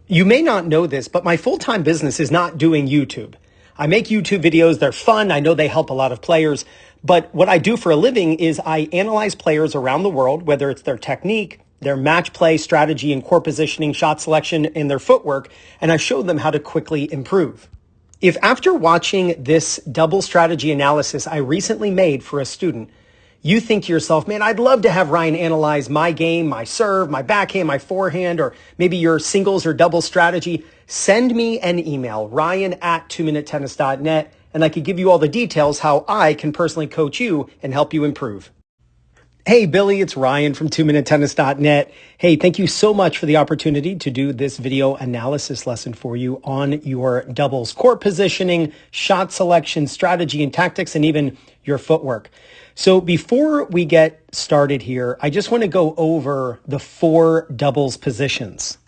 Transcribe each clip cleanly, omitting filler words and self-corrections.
You may not know this, but my full-time business is not doing YouTube. I make YouTube videos. They're fun. I know they help a lot of players. But what I do for a living is I analyze players around the world, whether it's their technique, their match play strategy and court positioning, shot selection, and their footwork, and I show them how to quickly improve. If after watching this double strategy analysis I recently made for a student, you think to yourself, man, I'd love to have Ryan analyze my game, my serve, my backhand, my forehand, or maybe your singles or double strategy, send me an email, ryan@2minutetennis.net, and I could give you all the details how I can personally coach you and help you improve. Hey, Billy, it's Ryan from 2minutetennis.net. Hey, thank you so much for the opportunity to do this video analysis lesson for you on your doubles court positioning, shot selection, strategy and tactics, and even your footwork. So before we get started here, I just want to go over the 4 doubles positions.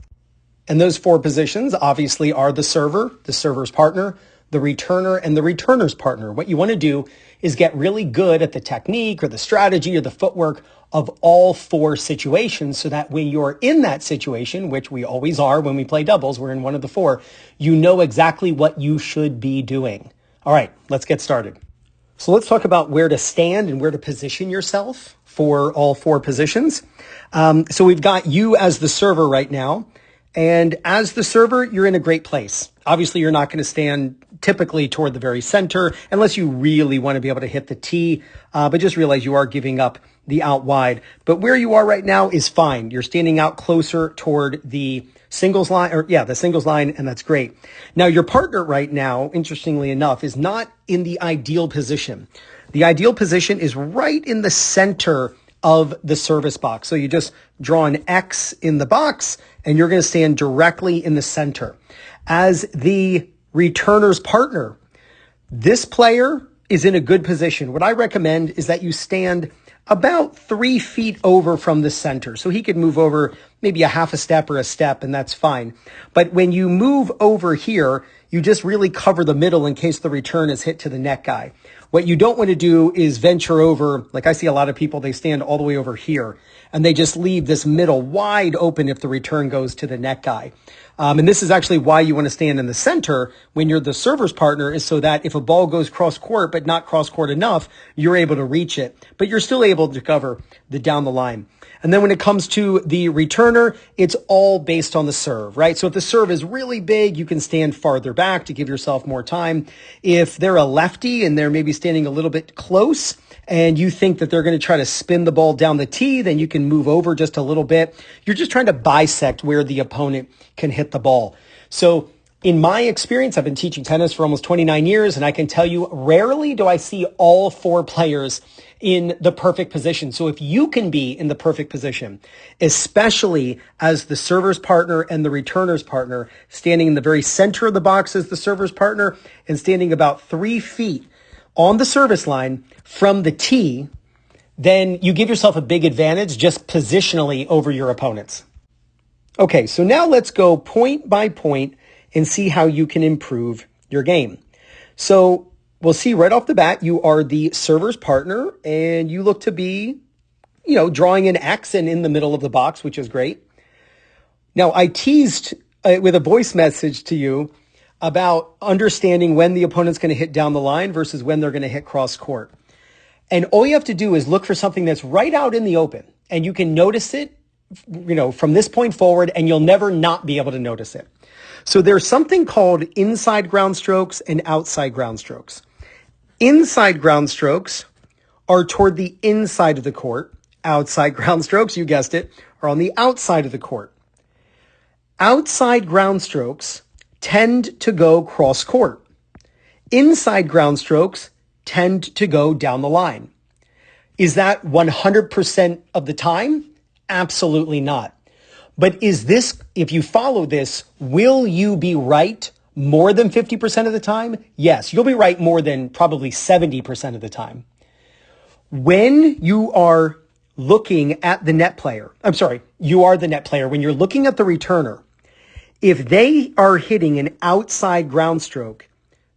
And those 4 positions obviously are the server, the server's partner, the returner, and the returner's partner. What you want to do is get really good at the technique or the strategy or the footwork of all 4 situations so that when you're in that situation, which we always are when we play doubles, we're in one of the 4, you know exactly what you should be doing. All right, let's get started. So let's talk about where to stand and where to position yourself for all 4 positions. So we've got you as the server right now. And as the server, you're in a great place. Obviously, you're not going to stand typically toward the very center unless you really want to be able to hit the tee. But just realize you are giving up the out wide. But where you are right now is fine. You're standing out closer toward the singles line, the singles line, and that's great. Now, your partner right now, interestingly enough, is not in the ideal position. The ideal position is right in the center of the service box. So you just draw an X in the box and you're going to stand directly in the center. As the returner's partner, this player is in a good position. What I recommend is that you stand about 3 feet over from the center. So he could move over maybe a half a step or a step, and that's fine. But when you move over here, you just really cover the middle in case the return is hit to the net guy. What you don't want to do is venture over, like I see a lot of people, they stand all the way over here, and they just leave this middle wide open if the return goes to the net guy. And this is actually why you want to stand in the center when you're the server's partner, is so that if a ball goes cross court, but not cross court enough, you're able to reach it, but you're still able to cover the down the line. And then when it comes to the returner, it's all based on the serve, right? So if the serve is really big, you can stand farther back to give yourself more time. If they're a lefty and they're maybe standing a little bit close and you think that they're going to try to spin the ball down the tee, then you can move over just a little bit. You're just trying to bisect where the opponent can hit the ball. So in my experience, I've been teaching tennis for almost 29 years, and I can tell you rarely do I see all 4 players in the perfect position. So if you can be in the perfect position, especially as the server's partner and the returner's partner, standing in the very center of the box as the server's partner and standing about 3 feet on the service line from the tee, then you give yourself a big advantage just positionally over your opponents. Okay, so now let's go point by point and see how you can improve your game. So we'll see right off the bat, you are the server's partner and you look to be, drawing an X and in the middle of the box, which is great. Now, I teased with a voice message to you about understanding when the opponent's going to hit down the line versus when they're going to hit cross court. And all you have to do is look for something that's right out in the open, and you can notice it, from this point forward, and you'll never not be able to notice it. So there's something called inside ground strokes and outside ground strokes. Inside ground strokes are toward the inside of the court. Outside ground strokes, you guessed it, are on the outside of the court. Outside ground strokes tend to go cross court. Inside ground strokes tend to go down the line. Is that 100% of the time? Absolutely not. But is this, if you follow this, will you be right more than 50% of the time? Yes, you'll be right more than probably 70% of the time. When you are looking at the net player, you are the net player. When you're looking at the returner, if they are hitting an outside ground stroke,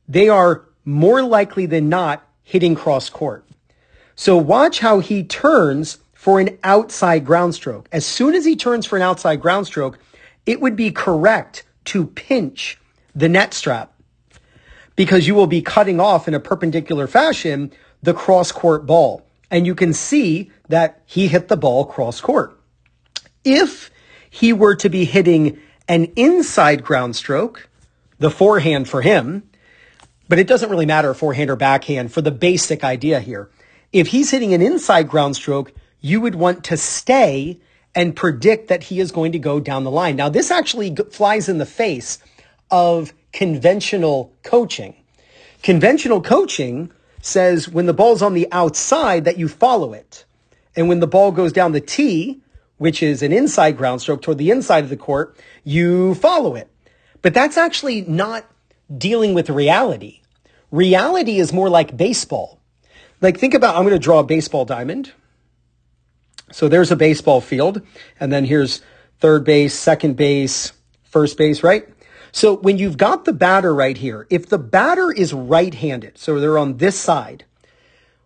they are more likely than not hitting cross court. So watch how he turns for an outside ground stroke. As soon as he turns for an outside ground stroke, it would be correct to pinch the net strap because you will be cutting off in a perpendicular fashion the cross-court ball. And you can see that he hit the ball cross-court. If he were to be hitting an inside ground stroke, the forehand for him, but it doesn't really matter forehand or backhand for the basic idea here. If he's hitting an inside ground stroke, you would want to stay and predict that he is going to go down the line. Now, this actually flies in the face of conventional coaching. Conventional coaching says when the ball's on the outside that you follow it. And when the ball goes down the tee, which is an inside ground stroke toward the inside of the court, you follow it. But that's actually not dealing with reality. Reality is more like baseball. Like think about, I'm going to draw a baseball diamond. So there's a baseball field, and then here's third base, second base, first base, right? So when you've got the batter right here, if the batter is right-handed, so they're on this side,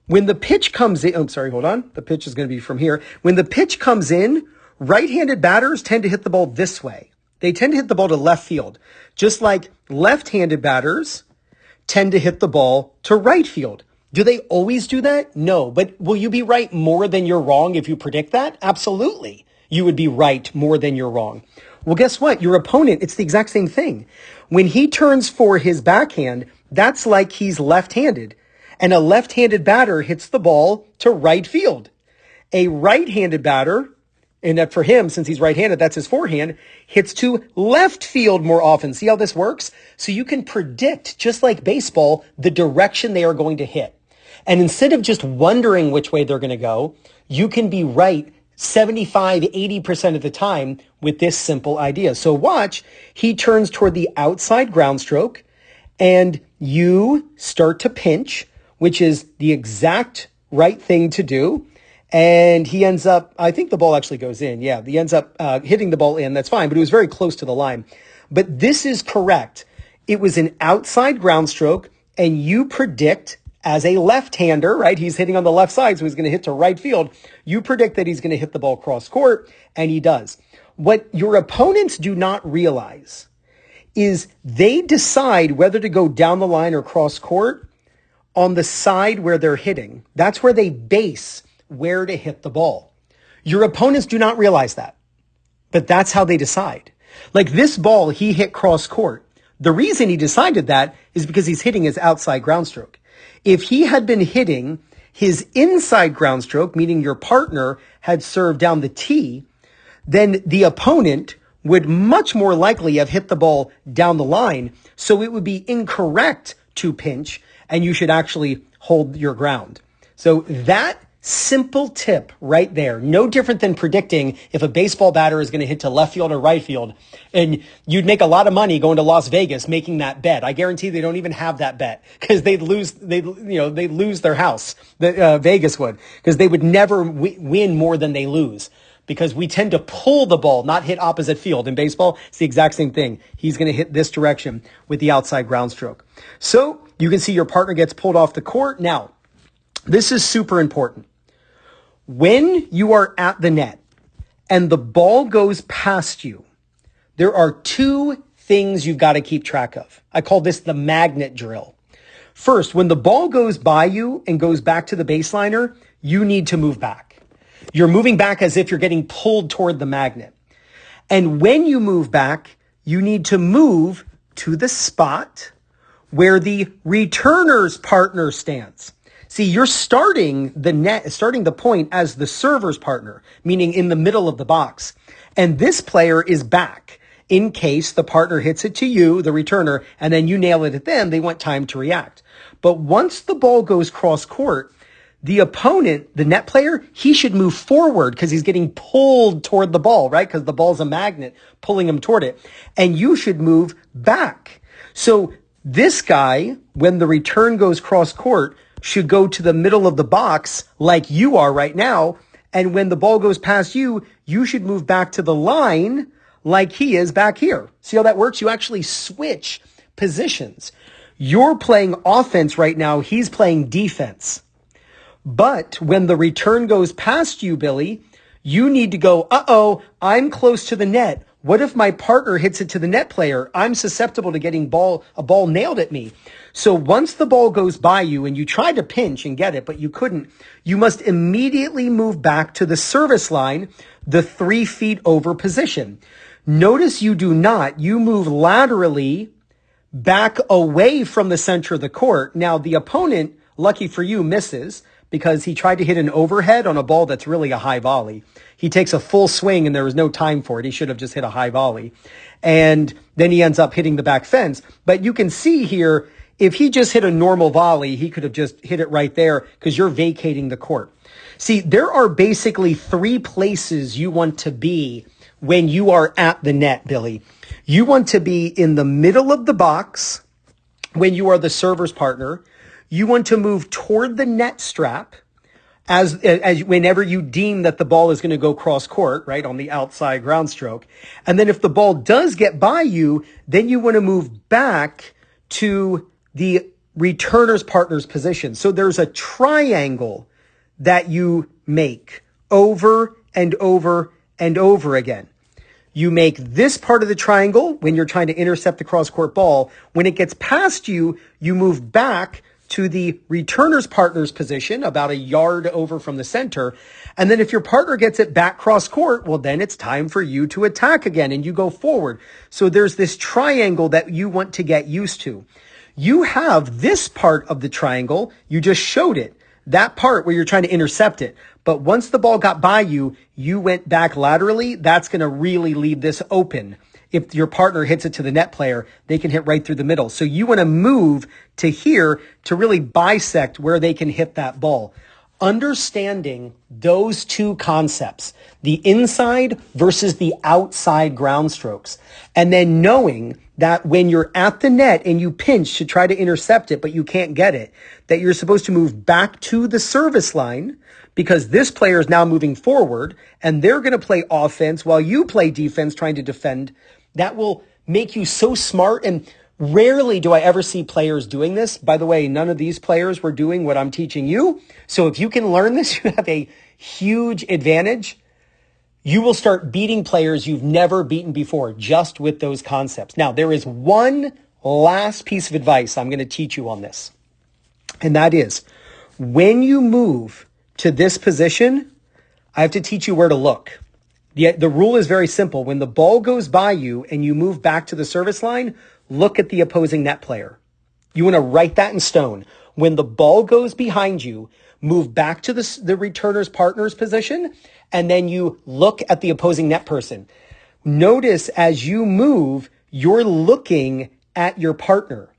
when the pitch comes in, the pitch is going to be from here. When the pitch comes in, right-handed batters tend to hit the ball this way. They tend to hit the ball to left field, just like left-handed batters tend to hit the ball to right field. Do they always do that? No, but will you be right more than you're wrong if you predict that? Absolutely. You would be right more than you're wrong. Well, guess what? Your opponent, it's the exact same thing. When he turns for his backhand, that's like he's left-handed. And a left-handed batter hits the ball to right field. A right-handed batter, and that for him, since he's right-handed, that's his forehand, hits to left field more often. See how this works? So you can predict, just like baseball, the direction they are going to hit. And instead of just wondering which way they're going to go, you can be right 75, 80% of the time with this simple idea. So watch, he turns toward the outside ground stroke and you start to pinch, which is the exact right thing to do. And he ends up, I think the ball actually goes in. Yeah, he ends up hitting the ball in. That's fine, but it was very close to the line. But this is correct. It was an outside ground stroke and you predict as a left-hander, right? He's hitting on the left side, so he's going to hit to right field. You predict that he's going to hit the ball cross court, and he does. What your opponents do not realize is they decide whether to go down the line or cross court on the side where they're hitting. That's where they base where to hit the ball. Your opponents do not realize that, but that's how they decide. Like this ball, he hit cross court. The reason he decided that is because he's hitting his outside ground stroke. If he had been hitting his inside ground stroke, meaning your partner had served down the tee, then the opponent would much more likely have hit the ball down the line. So it would be incorrect to pinch and you should actually hold your ground. So that simple tip right there, no different than predicting if a baseball batter is going to hit to left field or right field. And you'd make a lot of money going to Las Vegas making that bet. I guarantee they don't even have that bet because they'd lose their house. Vegas would, because they would never win more than they lose. Because we tend to pull the ball, not hit opposite field. In baseball, it's the exact same thing. He's going to hit this direction with the outside ground stroke. So you can see your partner gets pulled off the court. Now, this is super important. When you are at the net and the ball goes past you, there are two things you've got to keep track of. I call this the magnet drill. First, when the ball goes by you and goes back to the baseliner, you need to move back. You're moving back as if you're getting pulled toward the magnet. And when you move back, you need to move to the spot where the returner's partner stands. See, you're starting the point as the server's partner, meaning in the middle of the box. And this player is back in case the partner hits it to you, the returner, and then you nail it at them. They want time to react. But once the ball goes cross court, the opponent, the net player, he should move forward because he's getting pulled toward the ball, right? Because the ball's a magnet pulling him toward it. And you should move back. So this guy, when the return goes cross court, should go to the middle of the box like you are right now. And when the ball goes past you, you should move back to the line like he is back here. See how that works? You actually switch positions. You're playing offense right now. He's playing defense. But when the return goes past you, Billy, you need to go, I'm close to the net. What if my partner hits it to the net player? I'm susceptible to getting a ball nailed at me. So once the ball goes by you and you try to pinch and get it, but you couldn't, you must immediately move back to the service line, the 3 feet over position. Notice you do not. You move laterally back away from the center of the court. Now, the opponent, lucky for you, misses because he tried to hit an overhead on a ball that's really a high volley. He takes a full swing and there was no time for it. He should have just hit a high volley. And then he ends up hitting the back fence. But you can see here, if he just hit a normal volley, he could have just hit it right there because you're vacating the court. See, there are basically 3 places you want to be when you are at the net, Billy. You want to be in the middle of the box when you are the server's partner. You want to move toward the net strap as whenever you deem that the ball is going to go cross court, right, on the outside ground stroke. And then if the ball does get by you, then you want to move back to the returner's partner's position. So there's a triangle that you make over and over and over again. You make this part of the triangle when you're trying to intercept the cross-court ball. When it gets past you, you move back to the returner's partner's position, about a yard over from the center. And then if your partner gets it back cross-court, well, then it's time for you to attack again, and you go forward. So there's this triangle that you want to get used to. You have this part of the triangle. You just showed it. That part where you're trying to intercept it. But once the ball got by you, you went back laterally. That's going to really leave this open. If your partner hits it to the net player, they can hit right through the middle. So you want to move to here to really bisect where they can hit that ball. Understanding those 2 concepts, the inside versus the outside ground strokes, and then knowing that when you're at the net and you pinch to try to intercept it, but you can't get it, that you're supposed to move back to the service line because this player is now moving forward and they're going to play offense while you play defense trying to defend. That will make you so smart. And rarely do I ever see players doing this. By the way, none of these players were doing what I'm teaching you. So if you can learn this, you have a huge advantage. You will start beating players you've never beaten before just with those concepts. Now, there is one last piece of advice I'm going to teach you on this. And that is, when you move to this position, I have to teach you where to look. The rule is very simple. When the ball goes by you and you move back to the service line, look at the opposing net player. You want to write that in stone. When the ball goes behind you, move back to the returner's partner's position, and then you look at the opposing net person. Notice as you move, you're looking at your partner.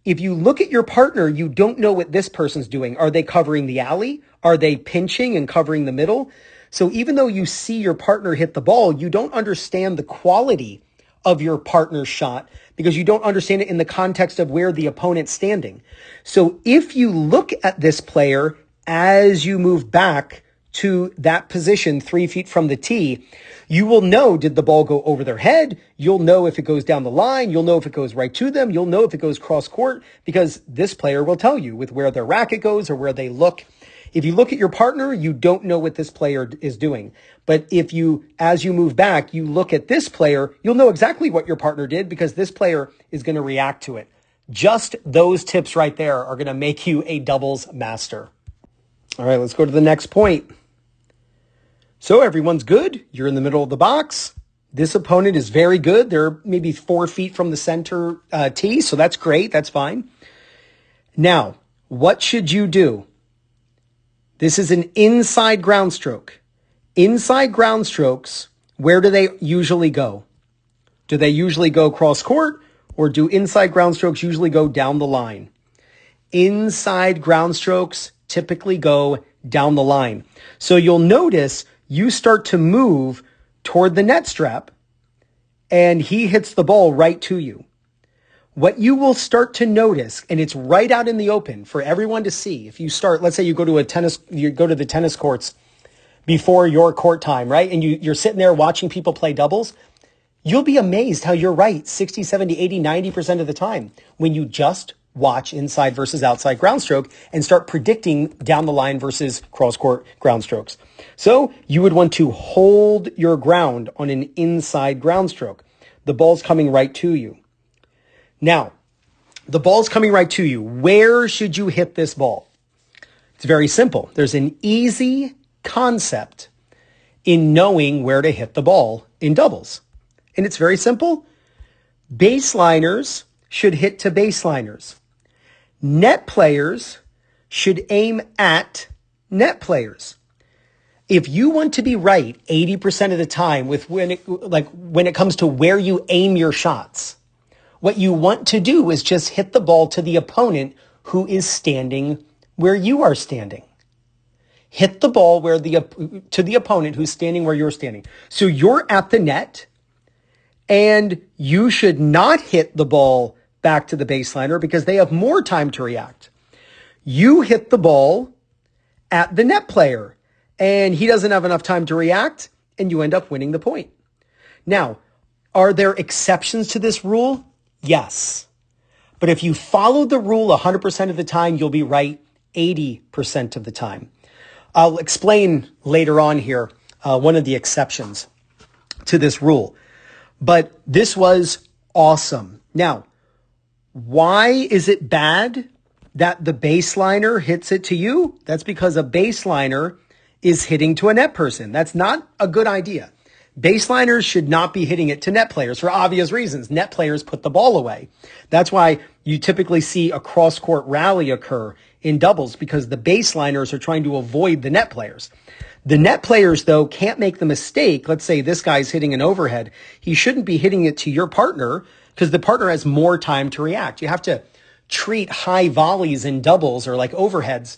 If you look at your partner, you don't know what this person's doing. Are they covering the alley? Are they pinching and covering the middle? So even though you see your partner hit the ball, you don't understand the quality of your partner's shot because you don't understand it in the context of where the opponent's standing. So if you look at this player as you move back to that position 3 feet from the tee, you will know, did the ball go over their head? You'll know if it goes down the line. You'll know if it goes right to them. You'll know if it goes cross court because this player will tell you with where their racket goes or where they look. If you look at your partner, you don't know what this player is doing. But if you, as you move back, you look at this player, you'll know exactly what your partner did because this player is going to react to it. Just those tips right there are going to make you a doubles master. All right, let's go to the next point. So everyone's good. You're in the middle of the box. This opponent is very good. They're maybe 4 feet from the center tee, so that's great. That's fine. Now, what should you do? This is an inside ground stroke. Inside ground strokes, where do they usually go? Do they usually go cross court or do inside ground strokes usually go down the line? Inside ground strokes typically go down the line. So you'll notice you start to move toward the net strap and he hits the ball right to you. What you will start to notice, and it's right out in the open for everyone to see. If you start, let's say you go to the tennis courts before your court time, right? And you're sitting there watching people play doubles. You'll be amazed how you're right 60, 70, 80, 90% of the time when you just watch inside versus outside ground stroke and start predicting down the line versus cross court ground strokes. So you would want to hold your ground on an inside ground stroke. The ball's coming right to you. Now, the ball's coming right to you. Where should you hit this ball? It's very simple. There's an easy concept in knowing where to hit the ball in doubles. And it's very simple. Baseliners should hit to baseliners. Net players should aim at net players. If you want to be right 80% of the time with when it comes to where you aim your shots, what you want to do is just hit the ball to the opponent who is standing where you are standing. Hit the ball to the opponent who's standing where you're standing. So you're at the net, and you should not hit the ball back to the baseliner because they have more time to react. You hit the ball at the net player, and he doesn't have enough time to react, and you end up winning the point. Now, are there exceptions to this rule? Yes. But if you follow the rule 100% of the time, you'll be right 80% of the time. I'll explain later on here one of the exceptions to this rule. But this was awesome. Now, why is it bad that the baseliner hits it to you? That's because a baseliner is hitting to a net person. That's not a good idea. Baseliners should not be hitting it to net players for obvious reasons. Net players put the ball away. That's why you typically see a cross-court rally occur in doubles, because the baseliners are trying to avoid the net players. The net players, though, can't make the mistake. Let's say this guy's hitting an overhead. He shouldn't be hitting it to your partner because the partner has more time to react. You have to treat high volleys in doubles or like overheads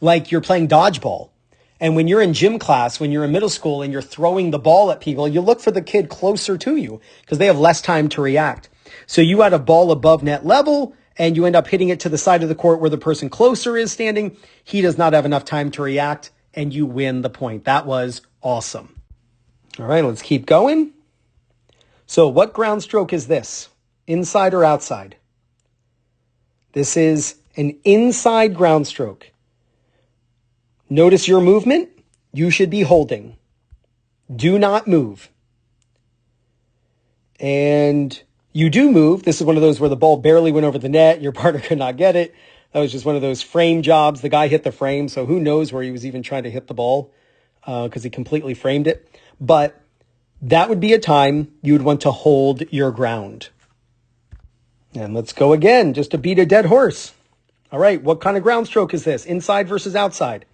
like you're playing dodgeball. And when you're in gym class, when you're in middle school and you're throwing the ball at people, you look for the kid closer to you because they have less time to react. So you had a ball above net level and you end up hitting it to the side of the court where the person closer is standing. He does not have enough time to react, and you win the point. That was awesome. All right, let's keep going. So what ground stroke is this? Inside or outside? This is an inside ground stroke. Notice your movement. You should be holding. Do not move. And you do move. This is one of those where the ball barely went over the net. Your partner could not get it. That was just one of those frame jobs. The guy hit the frame, so who knows where he was even trying to hit the ball because he completely framed it. But that would be a time you would want to hold your ground. And let's go again, just to beat a dead horse. All right, what kind of ground stroke is this? Inside versus outside?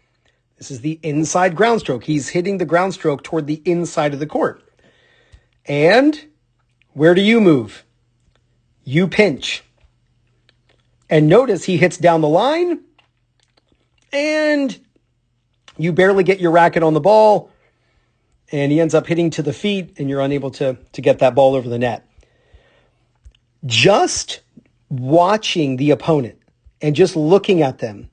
This is the inside ground stroke. He's hitting the ground stroke toward the inside of the court. And where do you move? You pinch. And notice he hits down the line, and you barely get your racket on the ball, and he ends up hitting to the feet, and you're unable to get that ball over the net. Just watching the opponent and just looking at them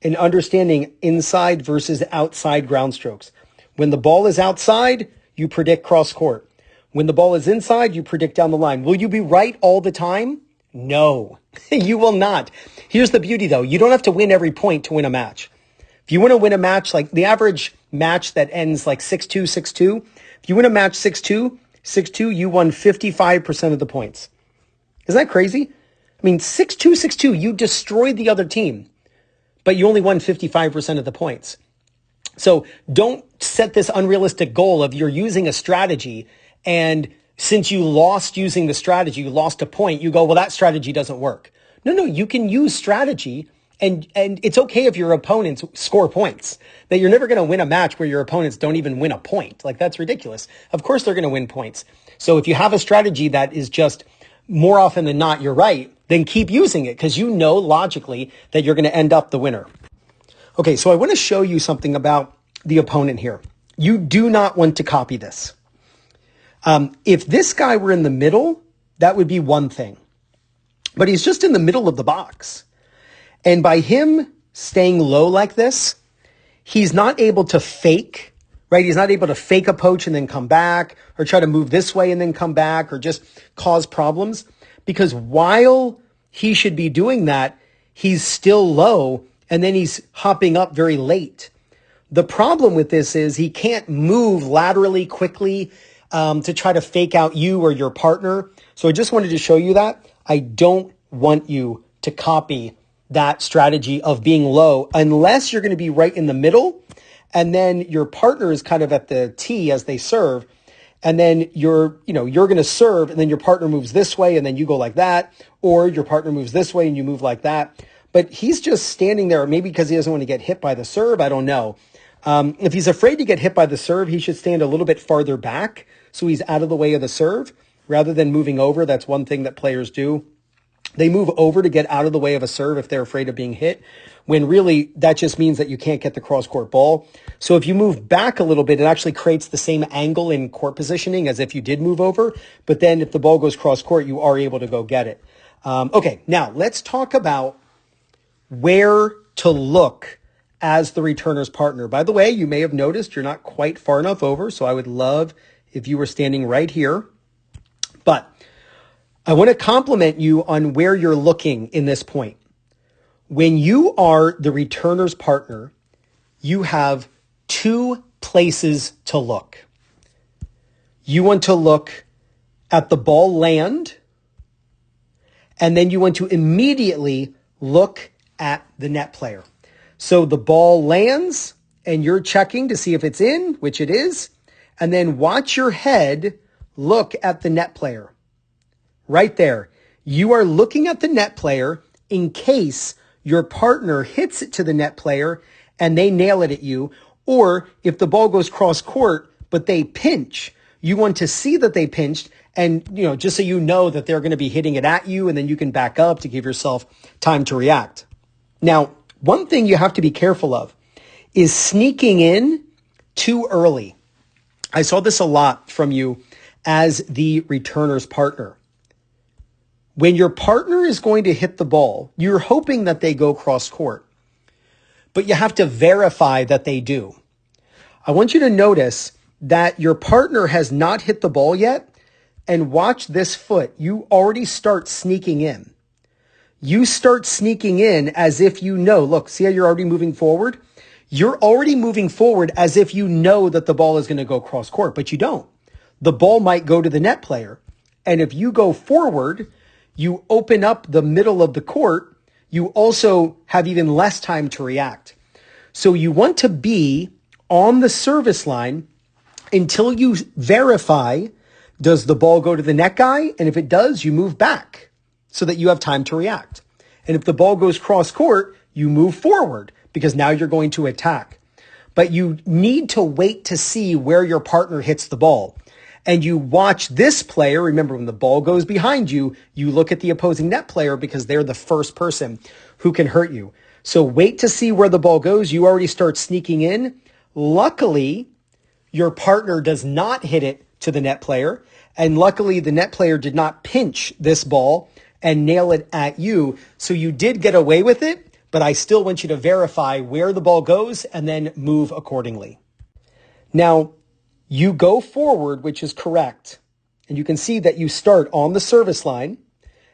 and understanding inside versus outside ground strokes. When the ball is outside, you predict cross court. When the ball is inside, you predict down the line. Will you be right all the time? No, you will not. Here's the beauty, though. You don't have to win every point to win a match. If you want to win a match, like the average match that ends like 6-2, 6-2, if you win a match 6-2, 6-2, you won 55% of the points. Isn't that crazy? I mean, 6-2, 6-2, you destroyed the other team, but you only won 55% of the points. So don't set this unrealistic goal of you're using a strategy, and since you lost using the strategy, you lost a point, you go, well, that strategy doesn't work. No, you can use strategy, and it's okay if your opponents score points. That you're never going to win a match where your opponents don't even win a point. Like, that's ridiculous. Of course they're going to win points. So if you have a strategy that is just more often than not, you're right, then keep using it because you know logically that you're going to end up the winner. Okay, so I want to show you something about the opponent here. You do not want to copy this. If this guy were in the middle, that would be one thing. But he's just in the middle of the box. And by him staying low like this, he's not able to fake, right? He's not able to fake a poach and then come back, or try to move this way and then come back, or just cause problems. Because while he should be doing that, he's still low and then he's hopping up very late. The problem with this is he can't move laterally quickly to try to fake out you or your partner. So I just wanted to show you that. I don't want you to copy that strategy of being low unless you're going to be right in the middle and then your partner is kind of at the tee as they serve. And then you're going to serve and then your partner moves this way and then you go like that, or your partner moves this way and you move like that. But he's just standing there, maybe because he doesn't want to get hit by the serve. I don't know. If he's afraid to get hit by the serve, he should stand a little bit farther back so he's out of the way of the serve rather than moving over. That's one thing that players do. They move over to get out of the way of a serve if they're afraid of being hit, when really that just means that you can't get the cross-court ball. So if you move back a little bit, it actually creates the same angle in court positioning as if you did move over. But then if the ball goes cross-court, you are able to go get it. Okay, now let's talk about where to look as the returner's partner. By the way, you may have noticed you're not quite far enough over, so I would love if you were standing right here. But I want to compliment you on where you're looking in this point. When you are the returner's partner, you have two places to look. You want to look at the ball land, and then you want to immediately look at the net player. So the ball lands, and you're checking to see if it's in, which it is, and then watch your head look at the net player. Right there. You are looking at the net player in case your partner hits it to the net player and they nail it at you. Or if the ball goes cross court, but they pinch, you want to see that they pinched and, just so you know that they're going to be hitting it at you, and then you can back up to give yourself time to react. Now, one thing you have to be careful of is sneaking in too early. I saw this a lot from you as the returner's partner. When your partner is going to hit the ball, you're hoping that they go cross court, but you have to verify that they do. I want you to notice that your partner has not hit the ball yet, and watch this foot. You already start sneaking in. You start sneaking in as if you know. Look, see how you're already moving forward? You're already moving forward as if you know that the ball is going to go cross court, but you don't. The ball might go to the net player, and if you go forward, you open up the middle of the court, you also have even less time to react. So you want to be on the service line until you verify, does the ball go to the net guy? And if it does, you move back so that you have time to react. And if the ball goes cross court, you move forward because now you're going to attack. But you need to wait to see where your partner hits the ball. And you watch this player. Remember, when the ball goes behind you, you look at the opposing net player because they're the first person who can hurt you. So wait to see where the ball goes. You already start sneaking in. Luckily, your partner does not hit it to the net player. And luckily, the net player did not pinch this ball and nail it at you. So you did get away with it, but I still want you to verify where the ball goes and then move accordingly. Now, you go forward, which is correct. And you can see that you start on the service line.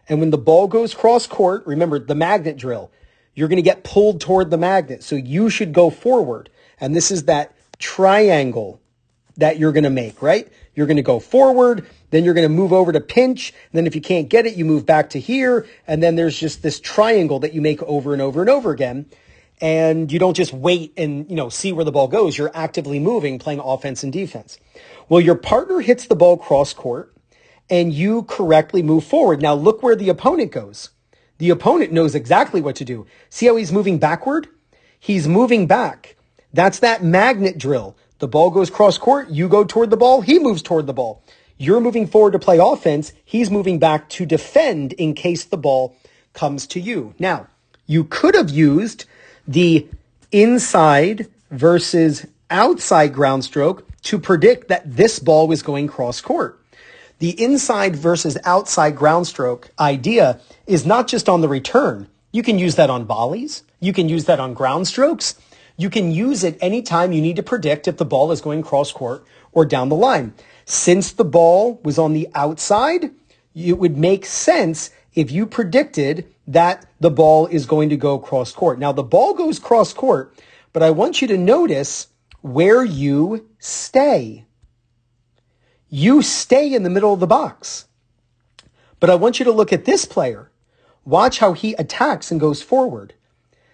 And when the ball goes cross court, remember the magnet drill, you're going to get pulled toward the magnet. So you should go forward. And this is that triangle that you're going to make, right? You're going to go forward, then you're going to move over to pinch. And then if you can't get it, you move back to here. And then there's just this triangle that you make over and over and over again. And you don't just wait and, see where the ball goes. You're actively moving, playing offense and defense. Well, your partner hits the ball cross court and you correctly move forward. Now look where the opponent goes. The opponent knows exactly what to do. See how he's moving backward? He's moving back. That's that magnet drill. The ball goes cross court. You go toward the ball. He moves toward the ball. You're moving forward to play offense. He's moving back to defend in case the ball comes to you. Now, you could have used the inside versus outside ground stroke to predict that this ball was going cross court. The inside versus outside ground stroke idea is not just on the return. You can use that on volleys. You can use that on ground strokes. You can use it anytime you need to predict if the ball is going cross court or down the line. Since the ball was on the outside, it would make sense if you predicted that the ball is going to go cross court. Now, the ball goes cross court, but I want you to notice where you stay. You stay in the middle of the box. But I want you to look at this player. Watch how he attacks and goes forward.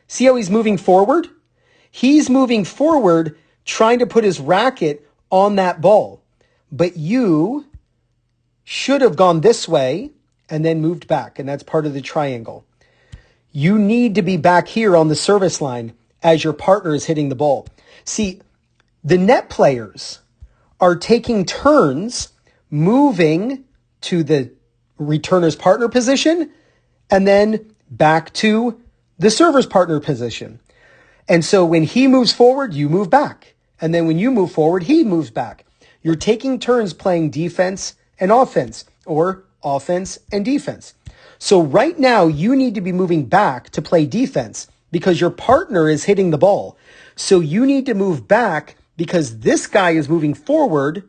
See how he's moving forward? He's moving forward, trying to put his racket on that ball. But you should have gone this way and then moved back. And that's part of the triangle. You need to be back here on the service line as your partner is hitting the ball. See, the net players are taking turns moving to the returner's partner position and then back to the server's partner position. And so when he moves forward, you move back. And then when you move forward, he moves back. You're taking turns playing defense and offense, or offense and defense. So right now you need to be moving back to play defense because your partner is hitting the ball. So you need to move back because this guy is moving forward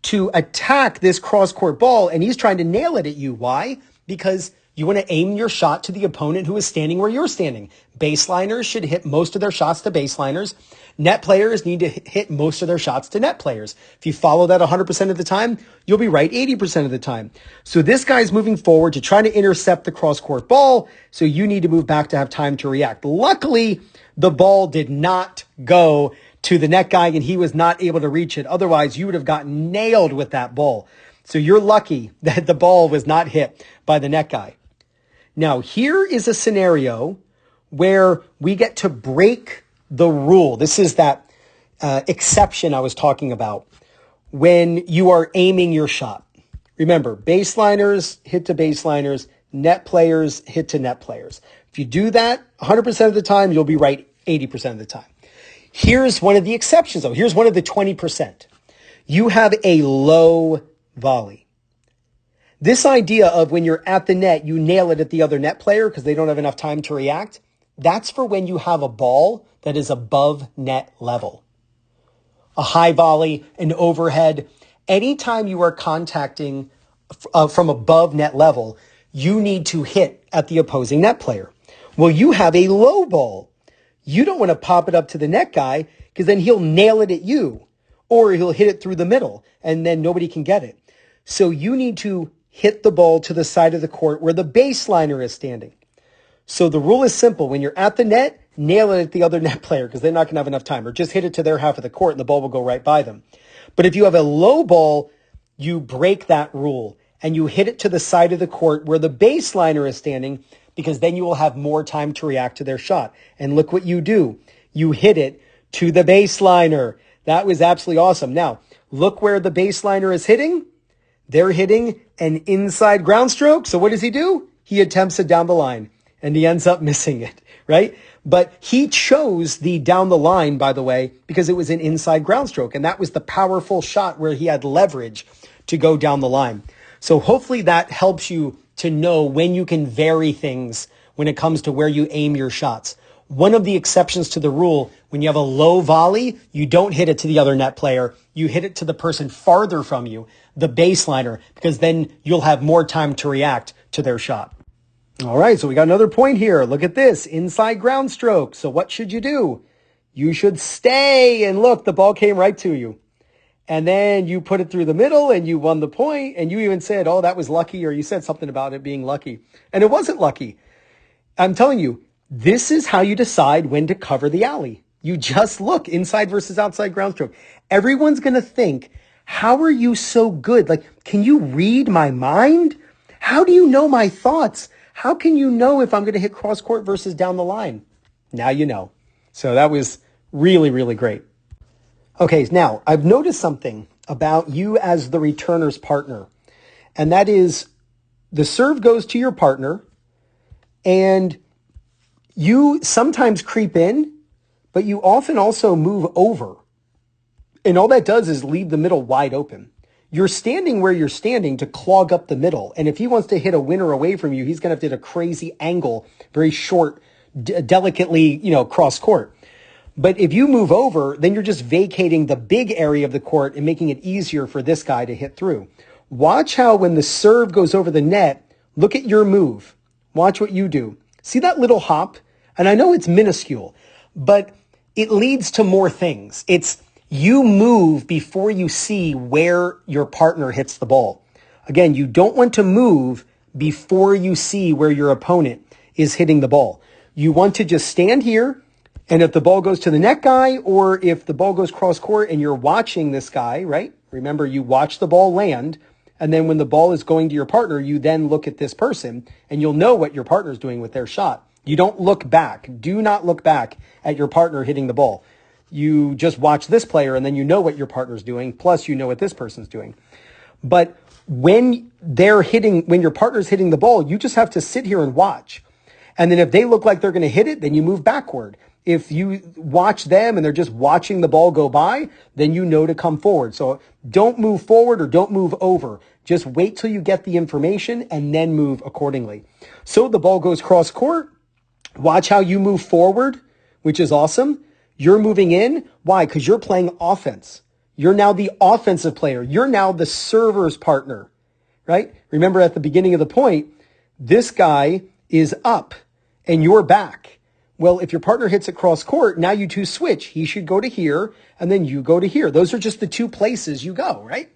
to attack this cross-court ball, and he's trying to nail it at you. Why? Because you want to aim your shot to the opponent who is standing where you're standing. Baseliners should hit most of their shots to baseliners. Net players need to hit most of their shots to net players. If you follow that 100% of the time, you'll be right 80% of the time. So this guy's moving forward to try to intercept the cross-court ball, so you need to move back to have time to react. Luckily, the ball did not go to the net guy, and he was not able to reach it. Otherwise, you would have gotten nailed with that ball. So you're lucky that the ball was not hit by the net guy. Now, here is a scenario where we get to break the rule. This is that exception I was talking about when you are aiming your shot. Remember, baseliners hit to baseliners, net players hit to net players. If you do that 100% of the time, you'll be right 80% of the time. Here's one of the exceptions, though. Here's one of the 20%. You have a low volley. This idea of when you're at the net, you nail it at the other net player because they don't have enough time to react. That's for when you have a ball that is above net level. A high volley, an overhead. Anytime you are contacting from above net level, you need to hit at the opposing net player. Well, you have a low ball. You don't want to pop it up to the net guy because then he'll nail it at you, or he'll hit it through the middle and then nobody can get it. So you need to hit the ball to the side of the court where the baseliner is standing. So the rule is simple. When you're at the net, nail it at the other net player because they're not going to have enough time, or just hit it to their half of the court and the ball will go right by them. But if you have a low ball, you break that rule and you hit it to the side of the court where the baseliner is standing, because then you will have more time to react to their shot. And look what you do. You hit it to the baseliner. That was absolutely awesome. Now, look where the baseliner is hitting. They're hitting an inside ground stroke. So what does he do? He attempts it down the line and he ends up missing it, right? But he chose the down the line, by the way, because it was an inside ground stroke. And that was the powerful shot where he had leverage to go down the line. So hopefully that helps you to know when you can vary things when it comes to where you aim your shots. One of the exceptions to the rule, when you have a low volley, you don't hit it to the other net player. You hit it to the person farther from you, the baseliner, because then you'll have more time to react to their shot. All right, so we got another point here. Look at this, inside ground stroke. So what should you do? You should stay, and look, the ball came right to you. And then you put it through the middle and you won the point, and you even said, oh, that was lucky, or you said something about it being lucky. And it wasn't lucky. I'm telling you, this is how you decide when to cover the alley. You just look inside versus outside ground stroke. Everyone's going to think, how are you so good? Like, can you read my mind? How do you know my thoughts? How can you know if I'm going to hit cross court versus down the line? Now you know. So that was really, really great. Okay, now I've noticed something about you as the returner's partner, and that is the serve goes to your partner, and you sometimes creep in, but you often also move over. And all that does is leave the middle wide open. You're standing where you're standing to clog up the middle, and if he wants to hit a winner away from you, he's going to have to hit a crazy angle, very short, delicately, cross court. But if you move over, then you're just vacating the big area of the court and making it easier for this guy to hit through. Watch how when the serve goes over the net, Look at your move. Watch what you do. See that little hop? And I know it's minuscule, but it leads to more things. It's you move before you see where your partner hits the ball. Again, you don't want to move before you see where your opponent is hitting the ball. You want to just stand here, and if the ball goes to the net guy, or if the ball goes cross court and you're watching this guy, right? Remember, you watch the ball land, and then when the ball is going to your partner, you then look at this person, and you'll know what your partner's doing with their shot. You don't look back. Do not look back at your partner hitting the ball. You just watch this player, and then you know what your partner's doing, plus you know what this person's doing. But when your partner's hitting the ball, you just have to sit here and watch. And then if they look like they're going to hit it, then you move backward. If you watch them and they're just watching the ball go by, then you know to come forward. So don't move forward or don't move over. Just wait till you get the information and then move accordingly. So the ball goes cross court. Watch how you move forward, which is awesome. You're moving in. Why? Because you're playing offense. You're now the offensive player. You're now the server's partner, right? Remember at the beginning of the point, this guy is up and you're back. Well, if your partner hits it cross court, now you two switch. He should go to here and then you go to here. Those are just the two places you go, right?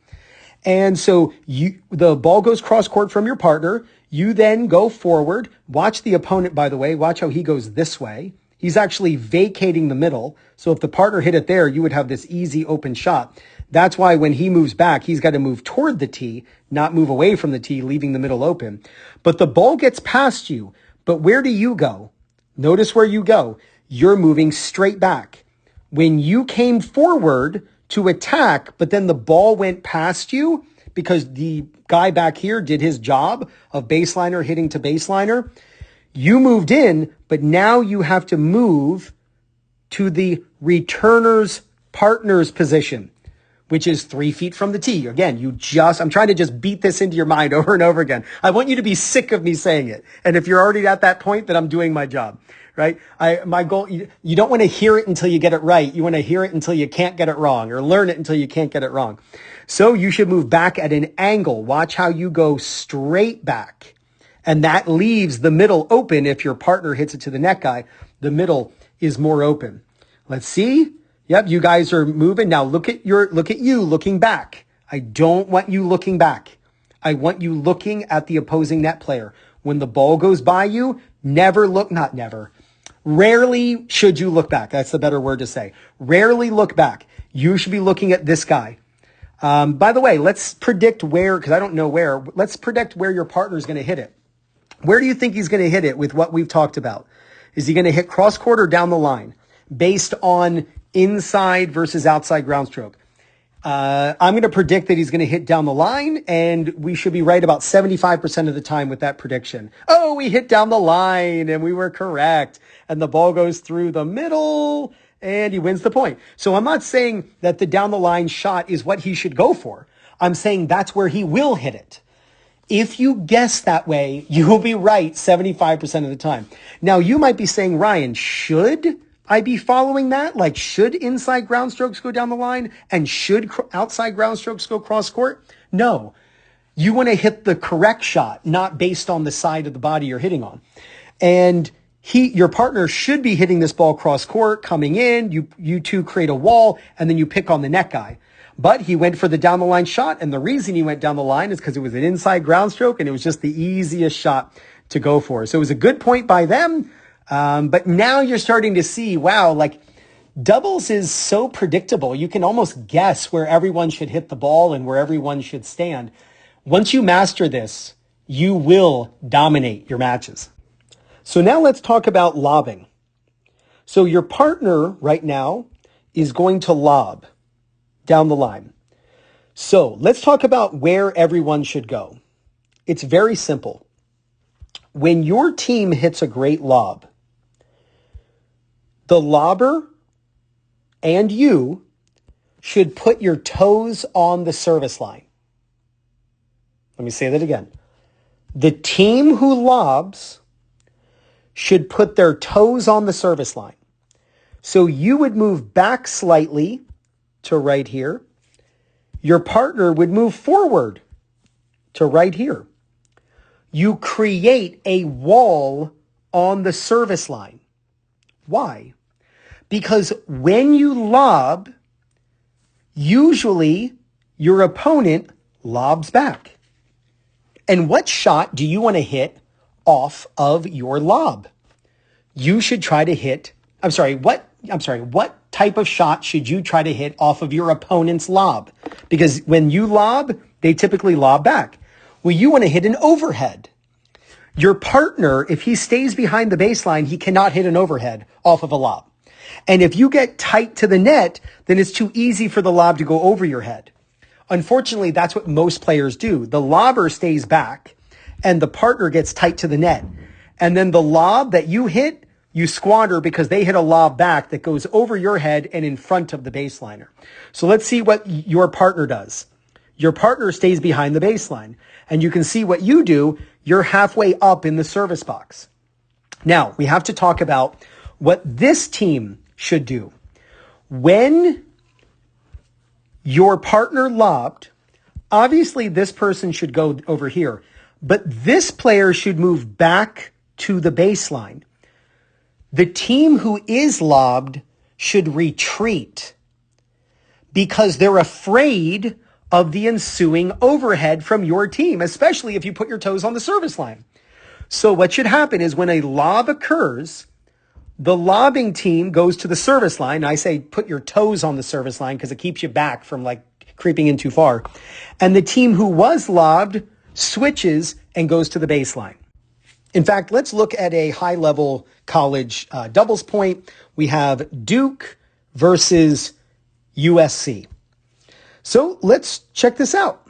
And so the ball goes cross court from your partner. You then go forward. Watch the opponent, by the way. Watch how he goes this way. He's actually vacating the middle. So if the partner hit it there, you would have this easy open shot. That's why when he moves back, he's got to move toward the tee, not move away from the tee, leaving the middle open. But the ball gets past you. But where do you go? Notice where you go. You're moving straight back. When you came forward to attack, but then the ball went past you because the guy back here did his job of baseliner hitting to baseliner, you moved in, but now you have to move to the returner's partner's position, which is 3 feet from the tee. Again, I'm trying to just beat this into your mind over and over again. I want you to be sick of me saying it. And if you're already at that point, then I'm doing my job, right? My goal, you don't want to hear it until you get it right. You want to hear it until you can't get it wrong, or learn it until you can't get it wrong. So you should move back at an angle. Watch how you go straight back. And that leaves the middle open. If your partner hits it to the net guy, the middle is more open. Let's see. Yep, you guys are moving. Now look at you looking back. I don't want you looking back. I want you looking at the opposing net player. When the ball goes by you, rarely should you look back. That's the better word to say. Rarely look back. You should be looking at this guy. By the way, let's predict because I don't know where. Let's predict where your partner is going to hit it. Where do you think he's going to hit it with what we've talked about? Is he going to hit cross court or down the line based on inside versus outside ground stroke? I'm going to predict that he's going to hit down the line, and we should be right about 75% of the time with that prediction. Oh, we hit down the line and we were correct. And the ball goes through the middle and he wins the point. So I'm not saying that the down the line shot is what he should go for. I'm saying that's where he will hit it. If you guess that way, you will be right 75% of the time. Now, you might be saying, Ryan, should I be following that? Like, should inside ground strokes go down the line and should outside ground strokes go cross court? No. You want to hit the correct shot, not based on the side of the body you're hitting on. And your partner should be hitting this ball cross court, coming in, you two create a wall, and then you pick on the net guy. But he went for the down the line shot, and the reason he went down the line is because it was an inside ground stroke, and it was just the easiest shot to go for. So it was a good point by them. But now you're starting to see, wow, like doubles is so predictable. You can almost guess where everyone should hit the ball and where everyone should stand. Once you master this, you will dominate your matches. So now let's talk about lobbing. So your partner right now is going to lob down the line. So let's talk about where everyone should go. It's very simple. When your team hits a great lob, the lobber and you should put your toes on the service line. Let me say that again. The team who lobs should put their toes on the service line. So you would move back slightly to right here. Your partner would move forward to right here. you create a wall on the service line. Why? Because when you lob, usually your opponent lobs back. And what shot do you want to hit off of your lob? You should try to hit, what type of shot should you try to hit off of your opponent's lob? Because when you lob, they typically lob back. Well, you want to hit an overhead. Your partner, if he stays behind the baseline, he cannot hit an overhead off of a lob. And if you get tight to the net, then it's too easy for the lob to go over your head. Unfortunately, that's what most players do. The lobber stays back and the partner gets tight to the net. And then the lob that you hit, you squander because they hit a lob back that goes over your head and in front of the baseliner. So let's see what your partner does. Your partner stays behind the baseline. And you can see what you do. You're halfway up in the service box. Now, we have to talk about what this team should do. When your partner lobbed, obviously this person should go over here, but this player should move back to the baseline. The team who is lobbed should retreat because they're afraid of the ensuing overhead from your team, especially if you put your toes on the service line. So what should happen is when a lob occurs, the lobbing team goes to the service line. I say put your toes on the service line because it keeps you back from like creeping in too far. And the team who was lobbed switches and goes to the baseline. In fact, let's look at a high-level college doubles point. We have Duke versus USC. So let's check this out.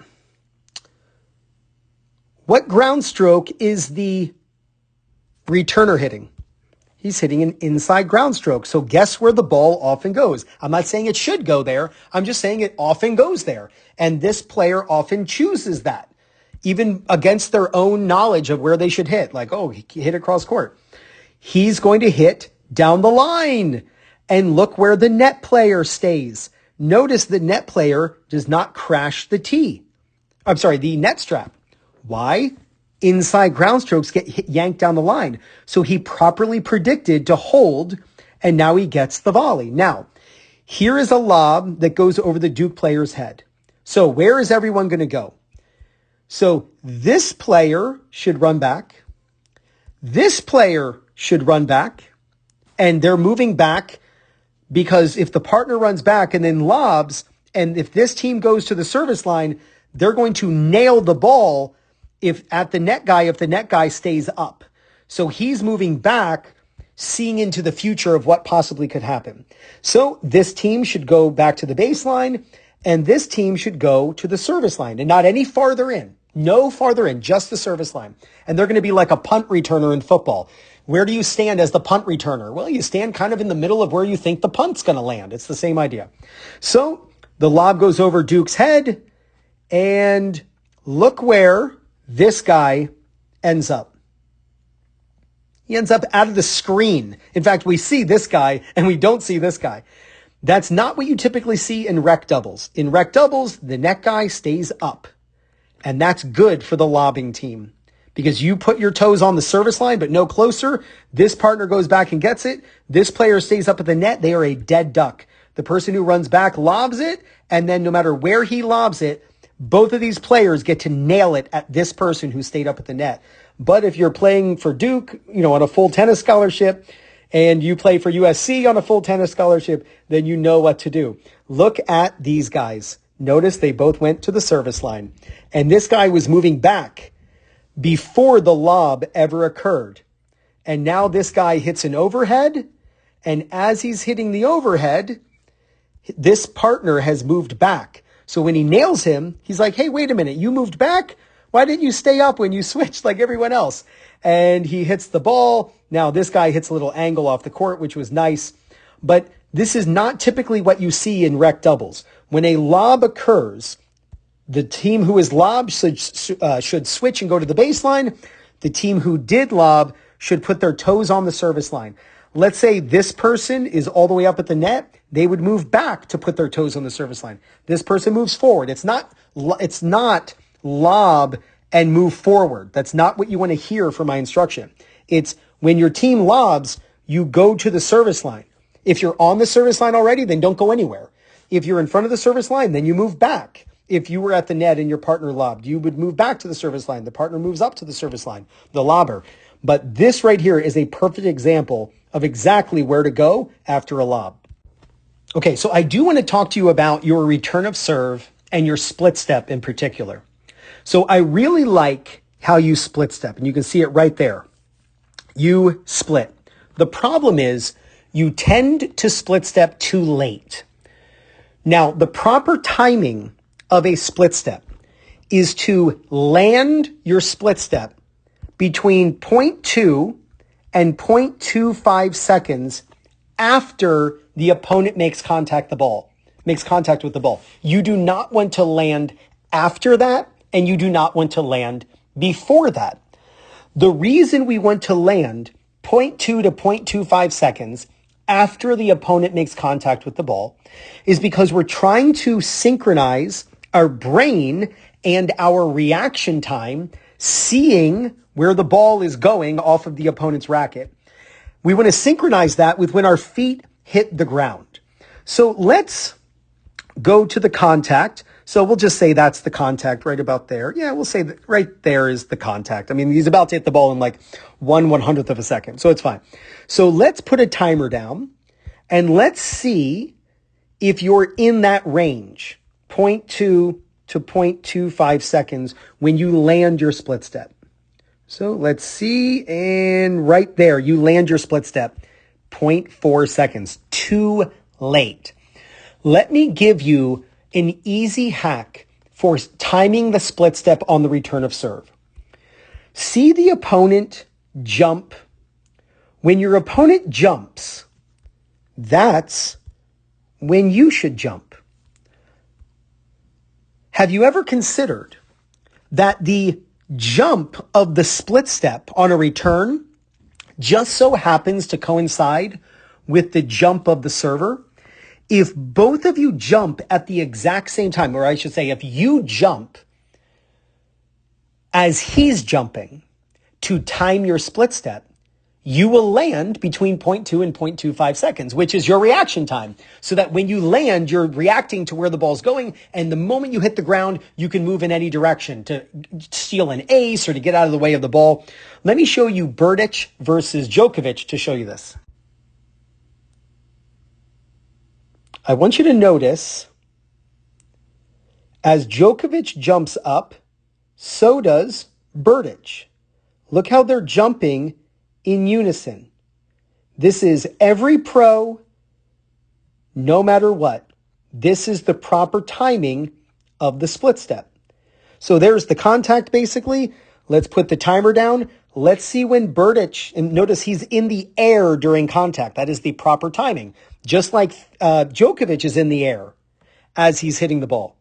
What ground stroke is the returner hitting? He's hitting an inside ground stroke. So guess where the ball often goes? I'm not saying it should go there. I'm just saying it often goes there. And this player often chooses that, even against their own knowledge of where they should hit. Like, oh, he hit across court. He's going to hit down the line. And look where the net player stays. Notice the net player does not crash the the net strap. Why? Inside ground strokes get yanked down the line. So he properly predicted to hold, and now he gets the volley. Now, here is a lob that goes over the Duke player's head. So where is everyone going to go? So this player should run back. This player should run back. And they're moving back because if the partner runs back and then lobs, and if this team goes to the service line, they're going to nail the ball if the net guy stays up. So he's moving back, seeing into the future of what possibly could happen. So this team should go back to the baseline, and this team should go to the service line, and not any farther in. No farther in, just the service line. And they're going to be like a punt returner in football. Where do you stand as the punt returner? Well, you stand kind of in the middle of where you think the punt's going to land. It's the same idea. So the lob goes over Duke's head, and look where this guy ends up. He ends up out of the screen. In fact, we see this guy and we don't see this guy. That's not what you typically see in rec doubles. In rec doubles, the net guy stays up. And that's good for the lobbing team because you put your toes on the service line, but no closer. This partner goes back and gets it. This player stays up at the net. They are a dead duck. The person who runs back lobs it. And then no matter where he lobs it, both of these players get to nail it at this person who stayed up at the net. But if you're playing for Duke, on a full tennis scholarship, and you play for USC on a full tennis scholarship, then you know what to do. Look at these guys. Notice they both went to the service line. And this guy was moving back before the lob ever occurred. And now this guy hits an overhead. And as he's hitting the overhead, this partner has moved back. So when he nails him, he's like, hey, wait a minute, you moved back? Why didn't you stay up when you switched like everyone else? And he hits the ball. Now this guy hits a little angle off the court, which was nice. But this is not typically what you see in rec doubles. When a lob occurs, the team who is lobbed should switch and go to the baseline. The team who did lob should put their toes on the service line. Let's say this person is all the way up at the net. They would move back to put their toes on the service line. This person moves forward. It's not lob and move forward. That's not what you want to hear from my instruction. It's when your team lobs, you go to the service line. If you're on the service line already, then don't go anywhere. If you're in front of the service line, then you move back. If you were at the net and your partner lobbed, you would move back to the service line. The partner moves up to the service line, the lobber. But this right here is a perfect example of exactly where to go after a lob. Okay, so I do want to talk to you about your return of serve and your split step in particular. So I really like how you split step, and you can see it right there. You split. The problem is you tend to split step too late. Now, the proper timing of a split step is to land your split step between 0.2 and 0.25 seconds after the opponent makes contact with the ball. You do not want to land after that, and you do not want to land before that. The reason we want to land 0.2 to 0.25 seconds after the opponent makes contact with the ball is because we're trying to synchronize our brain and our reaction time, seeing where the ball is going off of the opponent's racket. We want to synchronize that with when our feet hit the ground. So let's go to the contact. So we'll just say that's the contact right about there. Yeah, we'll say that right there is the contact. I mean, he's about to hit the ball in like 1/100th of a second. So it's fine. So let's put a timer down and let's see if you're in that range, 0.2 to 0.25 seconds when you land your split step. So let's see. And right there, you land your split step, 0.4 seconds. Too late. Let me give you an easy hack for timing the split step on the return of serve. See the opponent jump. When your opponent jumps, that's when you should jump. Have you ever considered that the jump of the split step on a return just so happens to coincide with the jump of the server? If both of you jump at the exact same time, or I should say, if you jump as he's jumping to time your split step, you will land between 0.2 and 0.25 seconds, which is your reaction time. So that when you land, you're reacting to where the ball's going. And the moment you hit the ground, you can move in any direction to steal an ace or to get out of the way of the ball. Let me show you Berdych versus Djokovic to show you this. I want you to notice as Djokovic jumps up, so does Berdych. Look how they're jumping in unison. This is every pro, no matter what. This is the proper timing of the split step. So there's the contact basically. Let's put the timer down. Let's see when Berdych, and notice he's in the air during contact. That is the proper timing. Just like Djokovic is in the air as he's hitting the ball.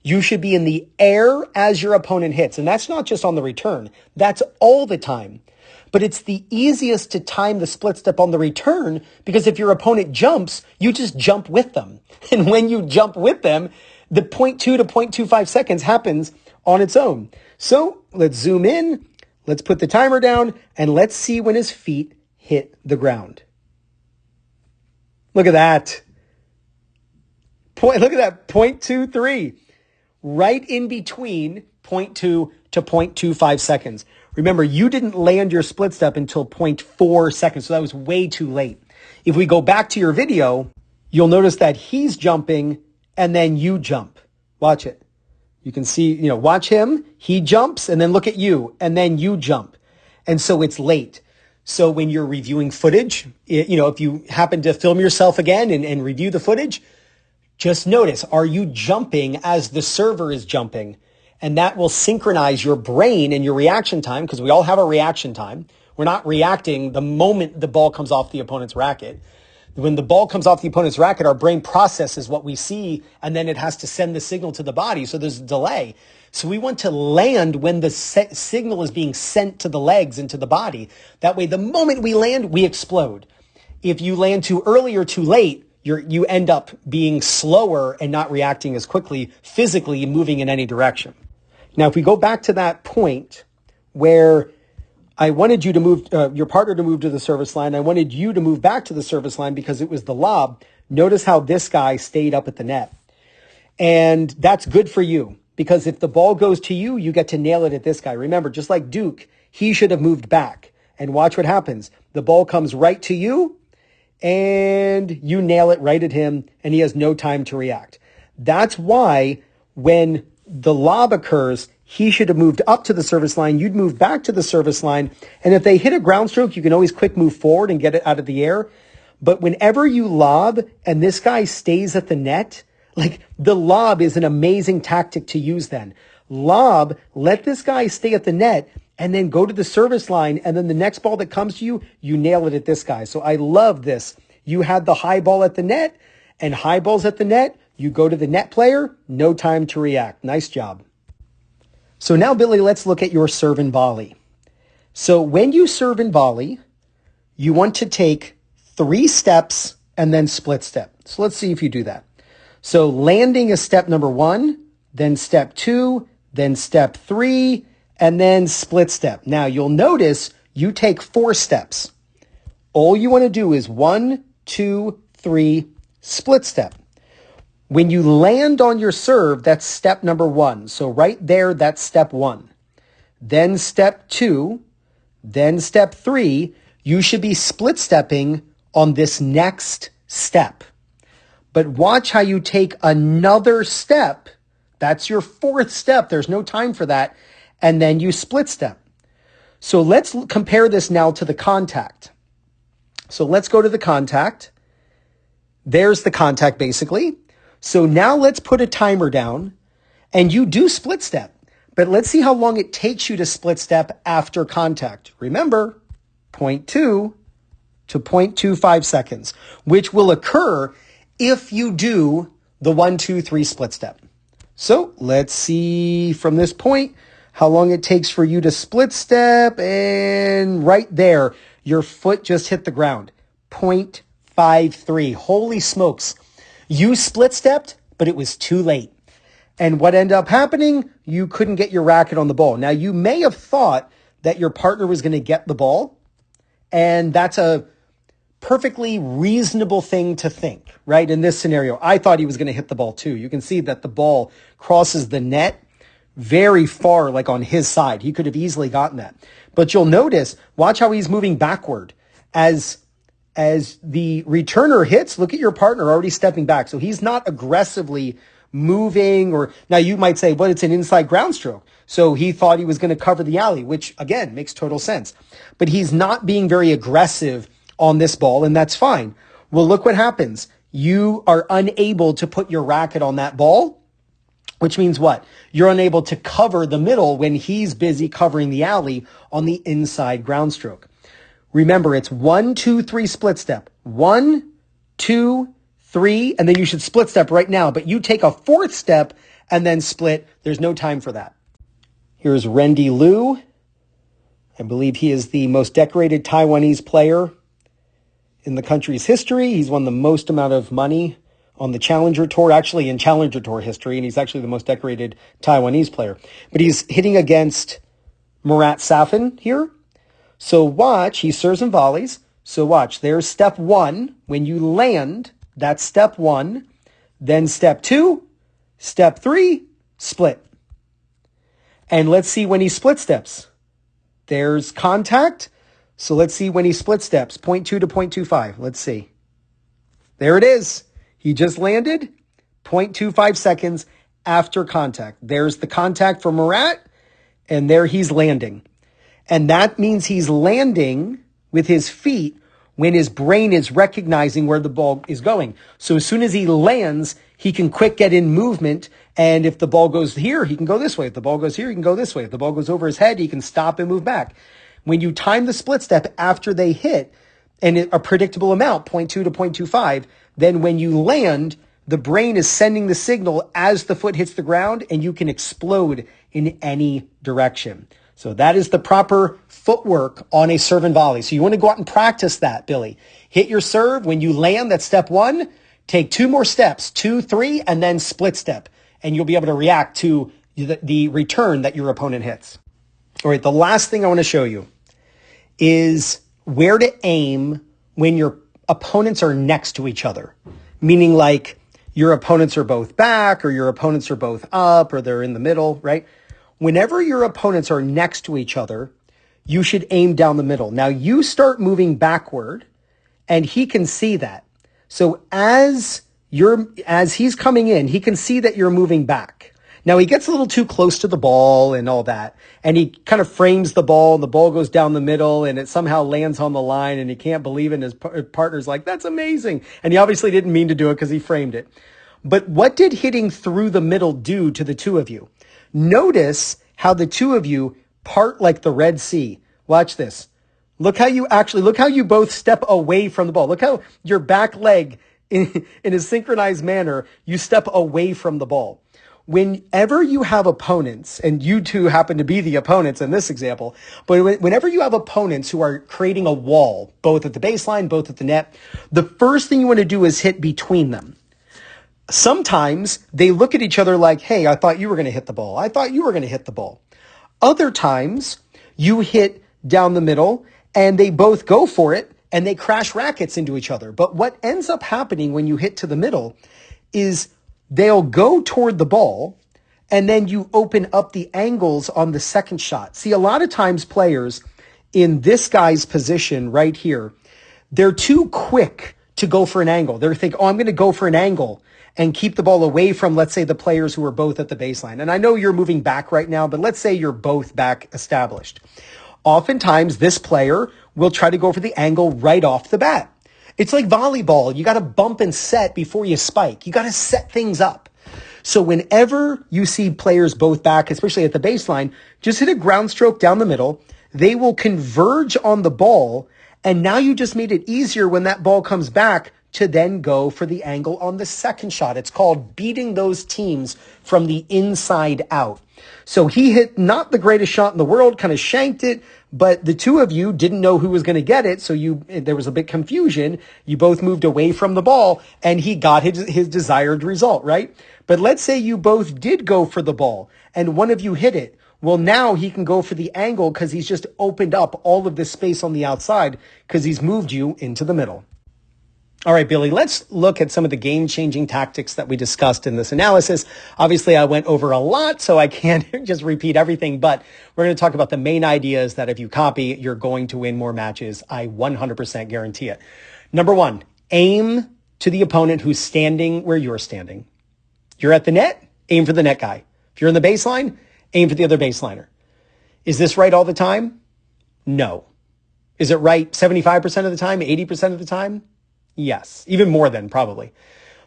You should be in the air as your opponent hits. And that's not just on the return. That's all the time. But it's the easiest to time the split step on the return because if your opponent jumps, you just jump with them. And when you jump with them, the 0.2 to 0.25 seconds happens on its own. So let's zoom in. Let's put the timer down and let's see when his feet hit the ground. Look at that. Look at that, 0.23. Right in between 0.2 to 0.25 seconds. Remember, you didn't land your split step until 0.4 seconds, so that was way too late. If we go back to your video, you'll notice that he's jumping and then you jump. Watch it. You can see, watch him. He jumps and then look at you and then you jump. And so it's late. So when you're reviewing footage, if you happen to film yourself again and review the footage, just notice, are you jumping as the server is jumping? And that will synchronize your brain and your reaction time because we all have a reaction time. We're not reacting the moment the ball comes off the opponent's racket. When the ball comes off the opponent's racket, our brain processes what we see and then it has to send the signal to the body. So there's a delay. So we want to land when the signal is being sent to the legs and to the body. That way, the moment we land, we explode. If you land too early or too late, you end up being slower and not reacting as quickly, physically moving in any direction. Now, if we go back to that point where I wanted you to move, your partner to move to the service line, I wanted you to move back to the service line because it was the lob. Notice how this guy stayed up at the net. And that's good for you because if the ball goes to you, you get to nail it at this guy. Remember, just like Duke, he should have moved back. And watch what happens. The ball comes right to you and you nail it right at him and he has no time to react. That's why when the lob occurs, he should have moved up to the service line. You'd move back to the service line. And if they hit a ground stroke, you can always quick move forward and get it out of the air. But whenever you lob and this guy stays at the net, like the lob is an amazing tactic to use then. Lob, let this guy stay at the net and then go to the service line. And then the next ball that comes to you, you nail it at this guy. So I love this. You had the high ball at the net and high balls at the net. You go to the net player, no time to react. Nice job. So now, Billy, let's look at your serve and volley. So when you serve and volley, you want to take 3 steps and then split step. So let's see if you do that. So landing is step number 1, then step 2, then step 3, and then split step. Now you'll notice you take 4 steps. All you want to do is 1, 2, 3, split step. When you land on your serve, that's step number 1. So right there, that's step 1. Then step 2, then step 3, you should be split stepping on this next step. But watch how you take another step. That's your 4th step. There's no time for that. And then you split step. So let's compare this now to the contact. So let's go to the contact. There's the contact basically. So now let's put a timer down and you do split step. But let's see how long it takes you to split step after contact. Remember, 0.2 to 0.25 seconds, which will occur if you do the 1, 2, 3 split step. So let's see from this point how long it takes for you to split step. And right there, your foot just hit the ground. 0.53. Holy smokes. You split stepped, but it was too late. And what ended up happening, you couldn't get your racket on the ball. Now, you may have thought that your partner was going to get the ball, and that's a perfectly reasonable thing to think, right? In this scenario, I thought he was going to hit the ball too. You can see that the ball crosses the net very far, like on his side. He could have easily gotten that. But you'll notice, watch how he's moving backward. As the returner hits, look at your partner already stepping back. So he's not aggressively moving or now you might say, but it's an inside ground stroke. So he thought he was going to cover the alley, which again makes total sense. But he's not being very aggressive on this ball, and that's fine. Well, look what happens. You are unable to put your racket on that ball, which means what? You're unable to cover the middle when he's busy covering the alley on the inside ground stroke. Remember, it's 1, 2, 3 split step. 1, 2, 3, and then you should split step right now. But you take a 4th step and then split. There's no time for that. Here's Rendy Liu. I believe he is the most decorated Taiwanese player in the country's history. He's won the most amount of money on the Challenger Tour, actually in Challenger Tour history, and he's actually the most decorated Taiwanese player. But he's hitting against Murat Safin here. So watch, he serves and volleys. So watch, there's step 1. When you land, that's step 1. Then step 2, step 3, split. And let's see when he split steps. There's contact. So let's see when he split steps, 0.2 to 0.25. Let's see. There it is. He just landed 0.25 seconds after contact. There's the contact for Murat, and there he's landing. And that means he's landing with his feet when his brain is recognizing where the ball is going. So as soon as he lands, he can quick get in movement. And if the ball goes here, he can go this way. If the ball goes here, he can go this way. If the ball goes over his head, he can stop and move back. When you time the split step after they hit, and a predictable amount, 0.2 to 0.25, then when you land, the brain is sending the signal as the foot hits the ground, and you can explode in any direction. So that is the proper footwork on a serve and volley. So you want to go out and practice that, Billy. Hit your serve. When you land, that's step 1. Take 2 more steps, 2, 3, and then split step. And you'll be able to react to the return that your opponent hits. All right, the last thing I want to show you is where to aim when your opponents are next to each other. Meaning like your opponents are both back or your opponents are both up or they're in the middle, right? Whenever your opponents are next to each other, you should aim down the middle. Now you start moving backward and he can see that. So as he's coming in, he can see that you're moving back. Now he gets a little too close to the ball and all that, and he kind of frames the ball, and the ball goes down the middle, and it somehow lands on the line, and he can't believe it, and his partner's like, that's amazing. And he obviously didn't mean to do it because he framed it. But what did hitting through the middle do to the two of you? Notice how the two of you part like the Red Sea. Watch this. Look how you both step away from the ball. Look how your back leg in a synchronized manner, you step away from the ball. Whenever you have opponents, and you two happen to be the opponents in this example, but whenever you have opponents who are creating a wall, both at the baseline, both at the net, the first thing you want to do is hit between them. Sometimes they look at each other like, hey, I thought you were going to hit the ball. I thought you were going to hit the ball. Other times you hit down the middle and they both go for it and they crash rackets into each other. But what ends up happening when you hit to the middle is they'll go toward the ball and then you open up the angles on the second shot. See, a lot of times players in this guy's position right here, they're too quick to go for an angle. They're thinking, oh, I'm going to go for an angle and keep the ball away from, let's say, the players who are both at the baseline. And I know you're moving back right now, but let's say you're both back established. Oftentimes, this player will try to go for the angle right off the bat. It's like volleyball. You got to bump and set before you spike. You got to set things up. So whenever you see players both back, especially at the baseline, just hit a ground stroke down the middle. They will converge on the ball. And now you just made it easier when that ball comes back to then go for the angle on the second shot. It's called beating those teams from the inside out. So he hit not the greatest shot in the world, kind of shanked it, but the two of you didn't know who was going to get it. So there was a bit confusion. You both moved away from the ball and he got his desired result, right? But let's say you both did go for the ball and one of you hit it. Well, now he can go for the angle because he's just opened up all of this space on the outside because he's moved you into the middle. All right, Billy, let's look at some of the game-changing tactics that we discussed in this analysis. Obviously, I went over a lot, so I can't just repeat everything, but we're going to talk about the main ideas that if you copy, you're going to win more matches. I 100% guarantee it. Number one, aim to the opponent who's standing where you're standing. You're at the net, aim for the net guy. If you're in the baseline, aim for the other baseliner. Is this right all the time? No. Is it right 75% of the time, 80% of the time? Yes, even more than probably.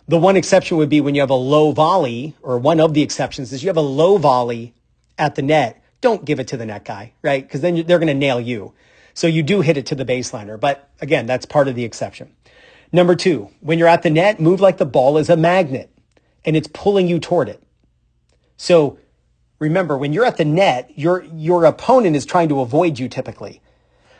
The one exception would be when you have a low volley, or one of the exceptions is you have a low volley at the net. Don't give it to the net guy, right? Because then they're going to nail you. So you do hit it to the baseliner. But again, that's part of the exception. Number two, when you're at the net, move like the ball is a magnet and it's pulling you toward it. So remember, when you're at the net, your opponent is trying to avoid you typically.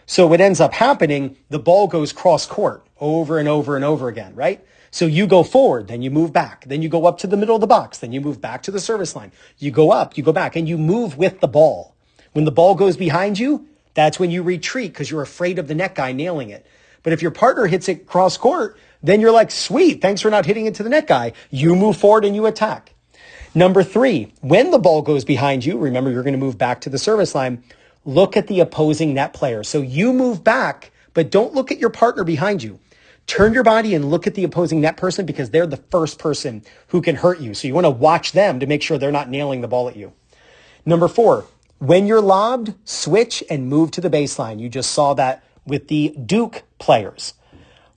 So what ends up happening, the ball goes cross court over and over and over again, right? So you go forward, then you move back, then you go up to the middle of the box, then you move back to the service line. You go up, you go back, and you move with the ball. When the ball goes behind you, that's when you retreat because you're afraid of the net guy nailing it. But if your partner hits it cross court, then you're like, sweet, thanks for not hitting it to the net guy. You move forward and you attack. Number three, when the ball goes behind you, remember you're going to move back to the service line. Look at the opposing net player. So you move back, but don't look at your partner behind you. Turn your body and look at the opposing net person because they're the first person who can hurt you. So you want to watch them to make sure they're not nailing the ball at you. Number four, when you're lobbed, switch and move to the baseline. You just saw that with the Duke players.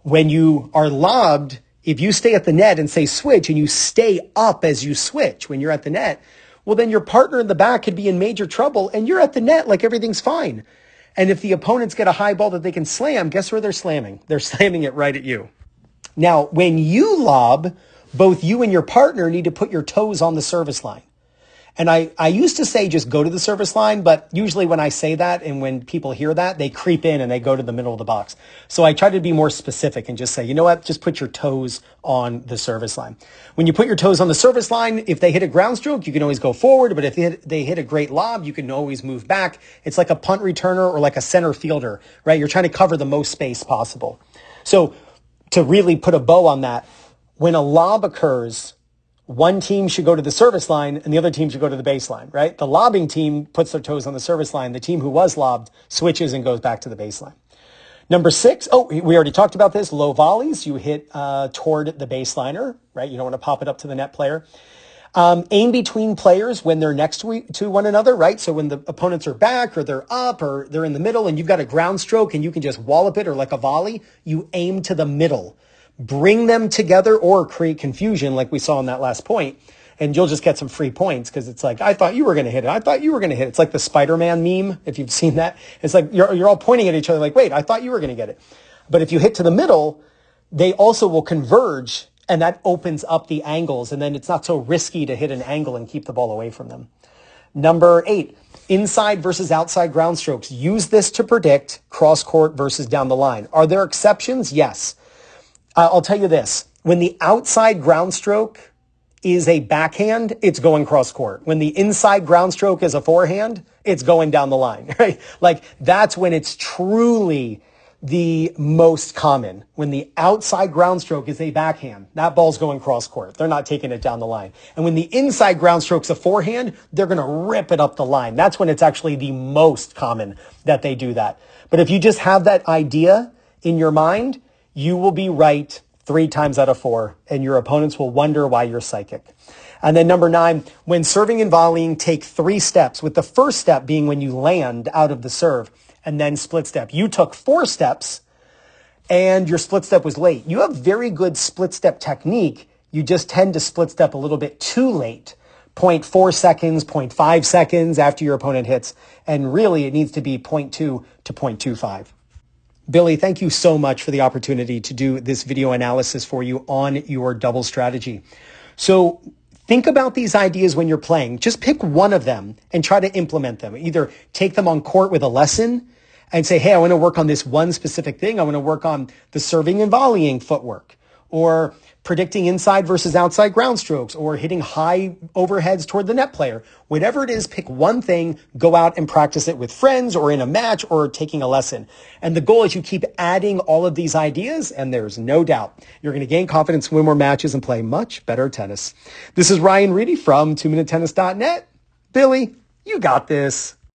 When you are lobbed, if you stay at the net and say switch and you stay up as you switch when you're at the net, well, then your partner in the back could be in major trouble and you're at the net like everything's fine. And if the opponents get a high ball that they can slam, guess where they're slamming? They're slamming it right at you. Now, when you lob, both you and your partner need to put your toes on the service line. And I used to say just go to the service line, but usually when I say that and when people hear that, they creep in and they go to the middle of the box. So I try to be more specific and just say, you know what, just put your toes on the service line. When you put your toes on the service line, if they hit a ground stroke, you can always go forward. But if they hit a great lob, you can always move back. It's like a punt returner or like a center fielder, right? You're trying to cover the most space possible. So to really put a bow on that, when a lob occurs, one team should go to the service line and the other team should go to the baseline, right? The lobbing team puts their toes on the service line. The team who was lobbed switches and goes back to the baseline. Number 6, we already talked about this, low volleys. You hit toward the baseliner, right? You don't want to pop it up to the net player. Aim between players when they're next to one another, right? So when the opponents are back or they're up or they're in the middle and you've got a ground stroke and you can just wallop it or like a volley, you aim to the middle. Bring them together or create confusion like we saw in that last point, and you'll just get some free points because it's like, I thought you were going to hit it. I thought you were going to hit it. It's like the Spider-Man meme, if you've seen that. It's like you're all pointing at each other like, wait, I thought you were going to get it. But if you hit to the middle, they also will converge, and that opens up the angles, and then it's not so risky to hit an angle and keep the ball away from them. Number 8, inside versus outside ground strokes. Use this to predict cross court versus down the line. Are there exceptions? Yes. I'll tell you this. When the outside ground stroke is a backhand, it's going cross court. When the inside ground stroke is a forehand, it's going down the line, right? Like that's when it's truly the most common. When the outside ground stroke is a backhand, that ball's going cross court. They're not taking it down the line. And when the inside ground stroke's a forehand, they're going to rip it up the line. That's when it's actually the most common that they do that. But if you just have that idea in your mind, you will be right 3 times out of 4, and your opponents will wonder why you're psychic. And then number 9, when serving and volleying, take 3 steps, with the first step being when you land out of the serve, and then split step. You took 4 steps, and your split step was late. You have very good split step technique. You just tend to split step a little bit too late. 0.4 seconds, 0.5 seconds after your opponent hits, and really it needs to be 0.2 to 0.25. Billy, thank you so much for the opportunity to do this video analysis for you on your double strategy. So think about these ideas when you're playing. Just pick one of them and try to implement them. Either take them on court with a lesson and say, hey, I want to work on this one specific thing. I want to work on the serving and volleying footwork, or predicting inside versus outside ground strokes, or hitting high overheads toward the net player. Whatever it is, pick one thing, go out and practice it with friends or in a match or taking a lesson. And the goal is you keep adding all of these ideas, and there's no doubt you're going to gain confidence, win more matches, and play much better tennis. This is Ryan Reedy from 2minutetennis.net. Billy, you got this.